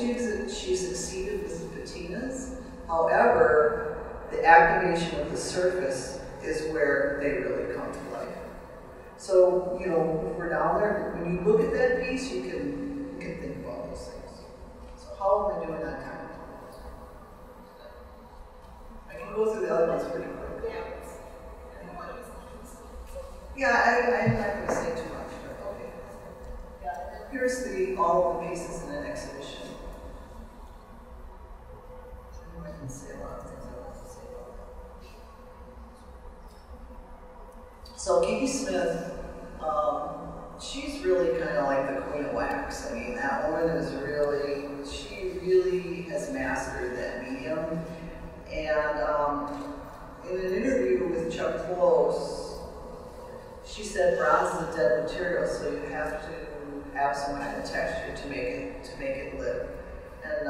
she succeeded with the patinas. However, the activation of the surface is where they really come to life. So, you know, if we're down there, when you look at that piece, you can think about those things. So how am I doing on time? I can go through the other ones pretty quick. Yeah, I'm not going to say too much, but okay. Yeah, here's all of the pieces in an exhibition. I can say a lot of things I want to say about that. So Katie Smith, she's really kind of like the queen of wax. I mean, that woman is she really has mastered that medium. And in an interview with Chuck Close, she said bronze is a dead material, so you have to have some kind of texture to make it live. And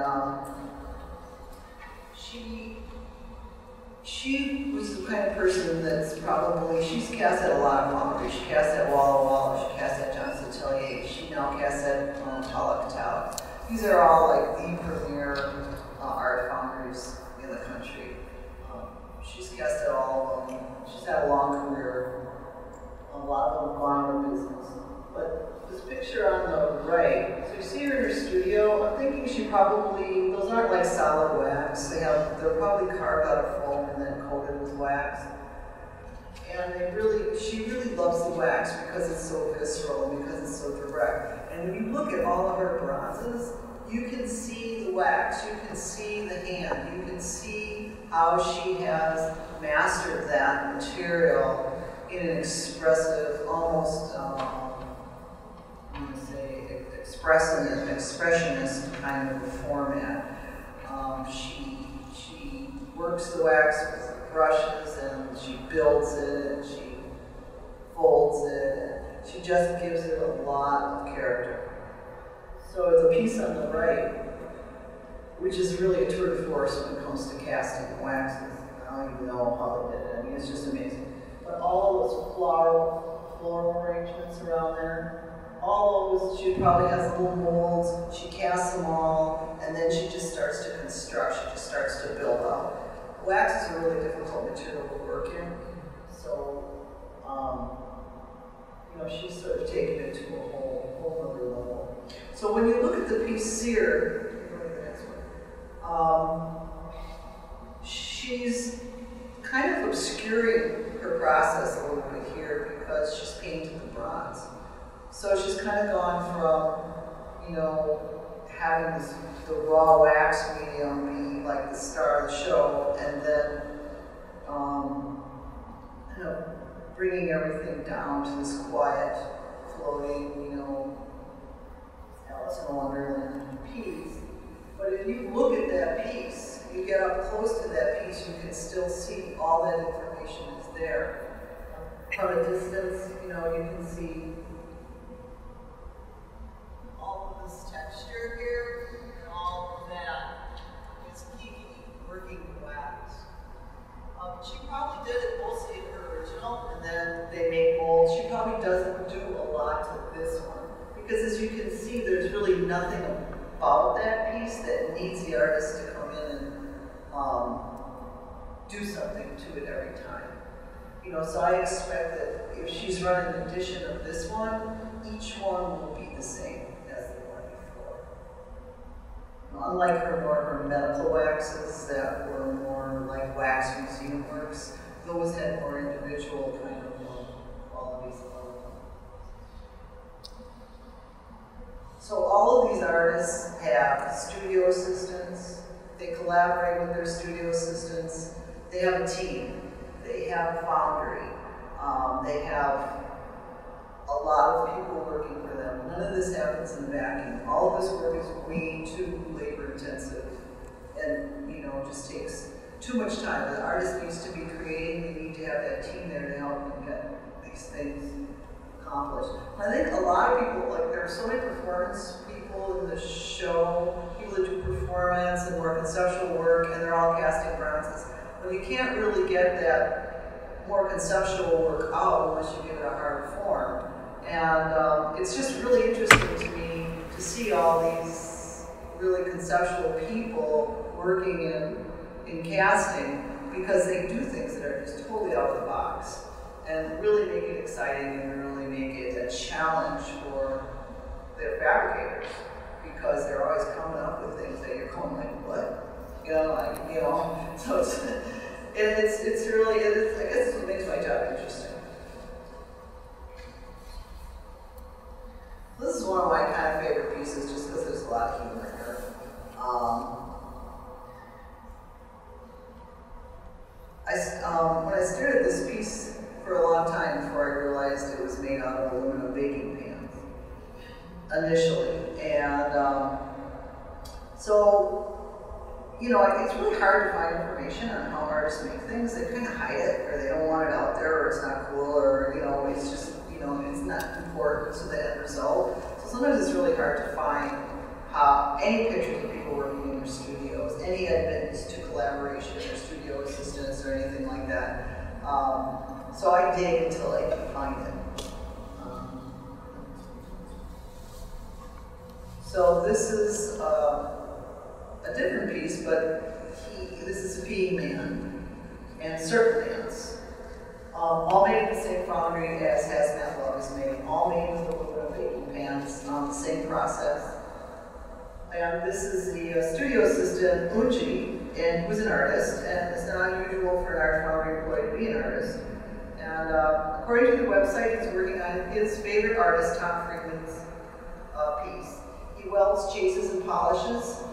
she was the kind of person that's she's cast at a lot of foundries. She cast at Walla Walla, she cast at Johnson Atelier, she now casts at Tala. These are all like the premier art foundries in the country. She's cast at all of them. She's had a long career. A lot of them have gone out of business. But this picture on the right, so you see her in her studio, I'm thinking those aren't like solid wax. They're probably carved out of foam and then coated with wax. And she really loves the wax because it's so visceral and because it's so direct. And when you look at all of her bronzes, you can see the wax, you can see the hand, you can see how she has mastered that material in an expressive, almost, I'm going to say, expressionist kind of a format. She works the wax with brushes, and she builds it, and she folds it, and she just gives it a lot of character. So it's a piece on the right, which is really a tour de force when it comes to casting waxes. I don't even know how they did it. I mean, it's just amazing. but all of those floral arrangements around there, all those, she probably has little molds, she casts them all, and then she just starts to construct, she just starts to build up. Wax is a really difficult material to work in, so, you know, she's sort of taken it to a whole other level. So when you look at the piece here, go to the next one, she's kind of obscuring her process a little bit here because she's painted the bronze. So she's kind of gone from, you know, having the raw wax medium be like the star of the show, and then, you know, bringing everything down to this quiet, floating, you know, Alice in Wonderland piece. But if you look at that piece, you get up close to that piece, you can still see all that information is there. From a distance, you know, you can see all of this texture here, and all of that is Kiki working the wax. She probably did it mostly in her original, and then they make molds. She probably doesn't do a lot to this one, because as you can see, there's really nothing about that piece that needs the artist to come in and do something to it every time. You know, so I expect that if she's running an edition of this one, each one will be the same as the one before. Unlike her medical waxes that were more like wax museum works, those had more individual kind of qualities about them. So all of these artists have studio assistants. They collaborate with their studio assistants. They have a team. They have a foundry. They have a lot of people working for them. None of this happens in a vacuum. All of this work is way too labor intensive, and you know, just takes too much time. The artist needs to be creating. They need to have that team there to help them get these things accomplished. I think a lot of people, like there are so many performance people in the show, people that do performance and more conceptual work, and they're all casting bronzes. But you can't really get that more conceptual work out unless you give it a hard form. And it's just really interesting to me to see all these really conceptual people working in casting, because they do things that are just totally out of the box and really make it exciting and really make it a challenge for their fabricators, because they're always coming up with things that you're going like, what? You know, like, you know, so it's really, I guess it's what makes my job interesting. This is one of my kind of favorite pieces, just because there's a lot of humor here. When I stared at this piece for a long time before I realized it was made out of aluminum baking pans, initially. And so, you know, it's really hard to find information on how artists make things. They kind of hide it, or they don't want it out there, or it's not cool, or, you know, it's just, you know, it's not important to the end result. So sometimes it's really hard to find any pictures of people working in their studios, any evidence to collaboration or studio assistants or anything like that. So I dig until I can find it. So this is a different piece, but this is a peeing man and circle dance. All made in the same foundry as Hazmat Love is made, all made with aluminum baking pans, the same process. And this is the studio assistant, Unji, and who's an artist, and it's not unusual for an art foundry employee to be an artist. And according to the website, he's working on his favorite artist, Tom Friedman's piece. He welds, chases, and polishes.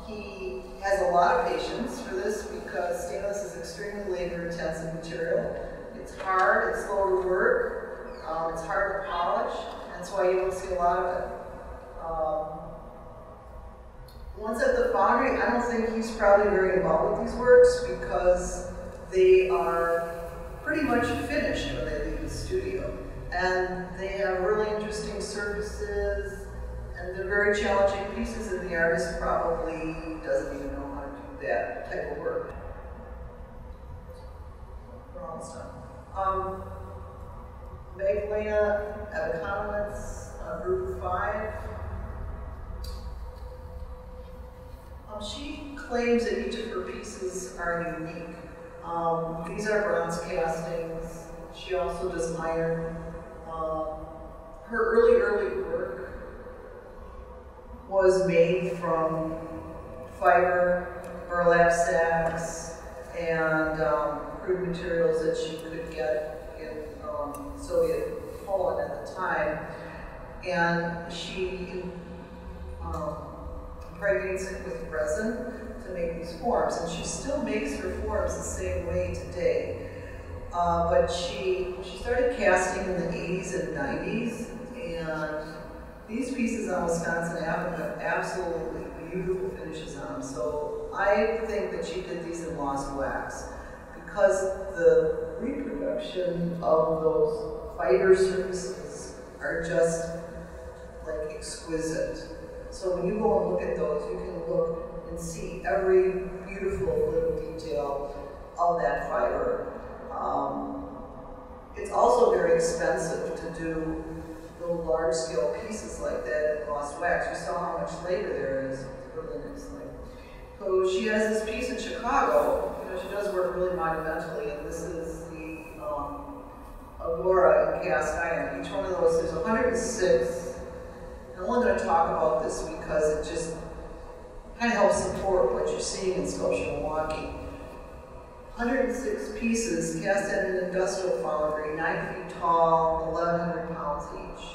He has a lot of patience for this because stainless is extremely labor-intensive material. It's hard, it's slow to work, it's hard to polish, and that's why you don't see a lot of it. Once at the foundry, I don't think he's probably very involved with these works because they are pretty much finished when they leave the studio. And they have really interesting surfaces, and they're very challenging pieces, and the artist probably doesn't even know how to do that type of work. we're almost done. Magdalena Abakanowitz, group of 5. She claims that each of her pieces are unique. These are bronze castings. She also does iron. Her early work was made from fiber, burlap sacks, and crude materials that she could get in Soviet Poland at the time. And she impregnates it with resin to make these forms, and she still makes her forms the same way today. But she started casting in the 80s and 90s, and these pieces on Wisconsin Avenue have absolutely beautiful finishes on them. So I think that she did these in lost wax, because the reproduction of those fiber surfaces are just like exquisite. So when you go and look at those, you can look and see every beautiful little detail of that fiber. It's also very expensive to do little large-scale pieces like that in lost wax. You saw how much labor there is for the next thing. So she has this piece in Chicago. You know, she does work really monumentally, and this is the Agora in cast iron. Each one of those, there's 106. I'm only going to talk about this because it just kind of helps support what you're seeing in Sculpture Milwaukee. 106 pieces cast at an industrial foundry, 9 feet tall, 1,100 pounds each.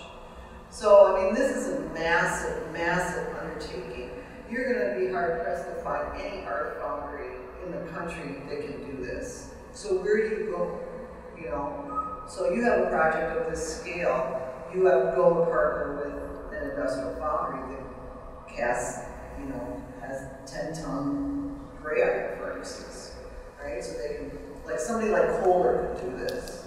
So, I mean, this is a massive, massive undertaking. You're going to be hard-pressed to find any art foundry in the country that can do this. So where do you go, you know? So you have a project of this scale, you have to go and partner with an industrial foundry that casts, you know, has 10-ton gray iron furnaces. Right? So they can, like somebody like Kohler could do this.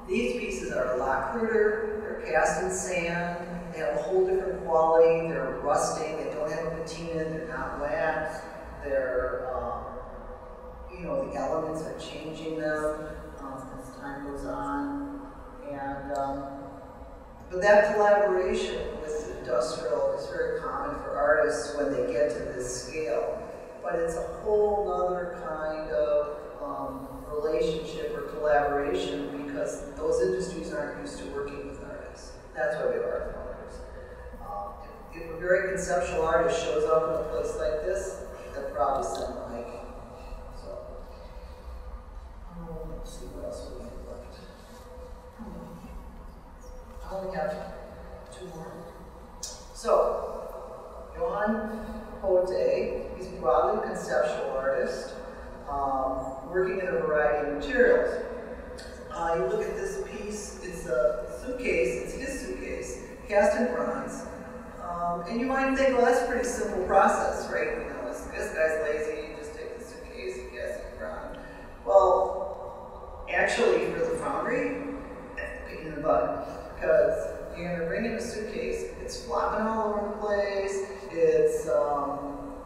These pieces are a lot cruder, they're cast in sand, they have a whole different quality, they're rusting, they don't have a patina, they're not waxed, they're, you know, the elements are changing them as time goes on. And, but that collaboration with industrial is very common for artists when they get to this scale. But it's a whole other kind of relationship or collaboration because those industries aren't used to working with artists. That's why we have art founders. If a very conceptual artist shows up in a place like this, they'll probably send Mike. So, let's see what else we have left. I only have 2 more. So, Johan Pote, he's a broadly conceptual artist, working in a variety of materials. You look at this piece, it's a suitcase, it's his suitcase, cast in bronze. And you might think, well, that's a pretty simple process, right? You know, this guy's lazy, you just take the suitcase and cast it in bronze. Well, actually, for the foundry, that's picking the butt. Because you're going to bring in a suitcase, it's flopping all over the place, it's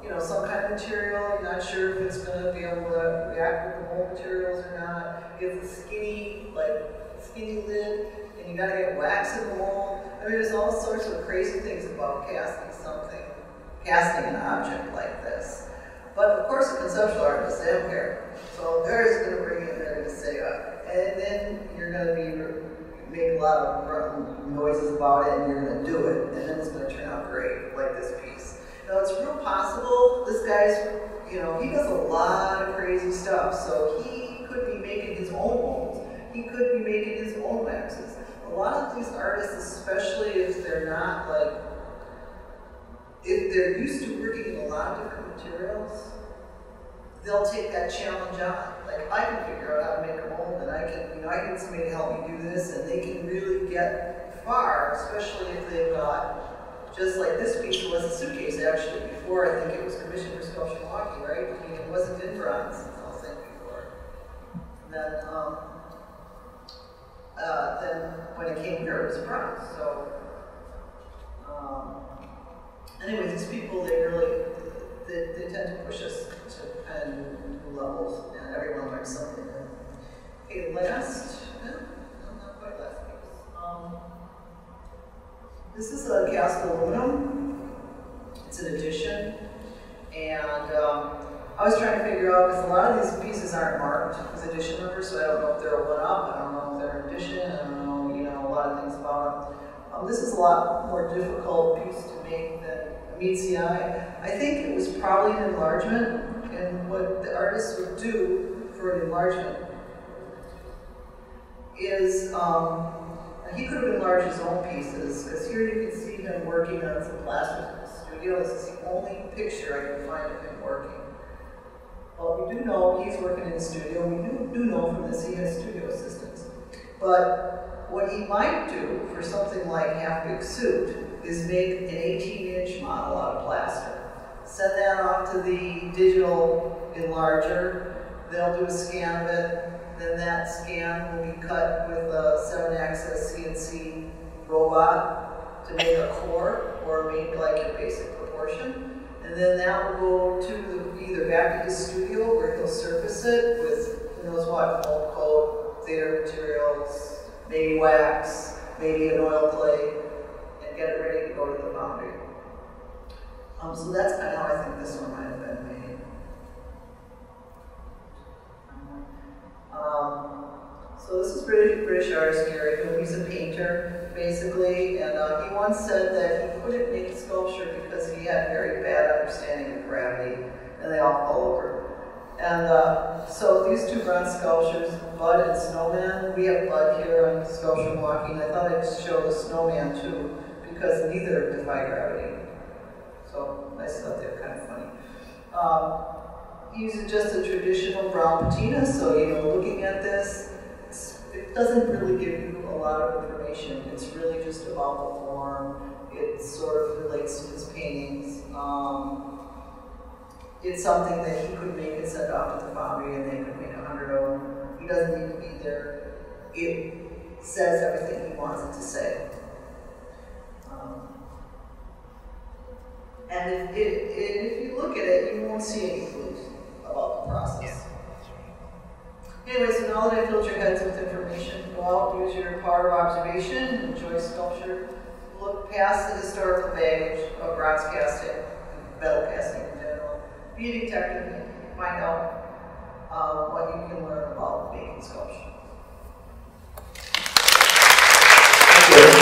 you know, some kind of material, you're not sure if it's going to be able to react with the mold materials or not. It's a skinny lid, and you got to get wax in the mold. I mean, there's all sorts of crazy things about casting an object like this. But of course, the conceptual artists, they don't care. So they're just going to bring it in, they're going to say, and then you're going to make a lot of noises about it, and you're going to do it, and then it's going to turn out great, like this piece. Now, it's real possible, this guy's, you know, he does a lot of crazy stuff, so he could be making his own molds. He could be making his own waxes. A lot of these artists, especially if they're not like, if they're used to working in a lot of different materials, they'll take that challenge on. Like, I can figure out how to make a mold, and I can get somebody to help me do this, and they can really get far, especially if they've got, just like this piece was a suitcase actually before, I think it was commissioned for Sculpture Milwaukee, right? I mean, it wasn't in bronze, I don't think, before. And then when it came here, it was bronze. So, anyways, these people, they tend to push us and levels, and everyone learns something new. Okay, last, no, not quite last piece. This is a cast aluminum. It's an addition, and I was trying to figure out, because a lot of these pieces aren't marked with edition numbers, so I don't know if they're a one-up, I don't know if they're an addition, I don't know, a lot of things about them. This is a lot more difficult piece to make than meets the eye. I think it was probably an enlargement, and what the artist would do for an enlargement is, he could have enlarged his own pieces, because here you can see him working on some plaster in the studio. This is the only picture I can find of him working. Well, we do know he's working in the studio. We do know from this he has studio assistants. But what he might do for something like Half Big Suit is make an 18-inch model out of plaster. Send that off to the digital enlarger. They'll do a scan of it. Then that scan will be cut with a 7-axis CNC robot to make a core or make like your basic proportion. And then that will go to either back to the studio where he'll surface it with who knows what, mold coat, theater materials, maybe wax, maybe an oil clay, and get it ready to go to the foundry. So that's kind of how I think this one might have been made. So this is British artist Gary Hill. He's a painter, basically, and he once said that he couldn't make a sculpture because he had very bad understanding of gravity, and they all fall over. And so these two bronze sculptures, Bud and Snowman, we have Bud here on Sculpture Milwaukee, and I thought I'd show the Snowman too, because neither defy gravity. So I just thought they were kind of funny. He uses just a traditional brown patina, so looking at this, it doesn't really give you a lot of information. It's really just about the form. It sort of relates to his paintings. It's something that he could make and send off to the foundry, and they could make 100 of them. He doesn't need to be there. It says everything he wants it to say. And if you look at it, you won't see any clues about the process. Anyway, so now that I filled your heads with information, go out, use your power of observation, enjoy sculpture, look past the historical baggage of bronze casting, metal casting in general, be a detective and find out what you can learn about making sculpture. Thank you.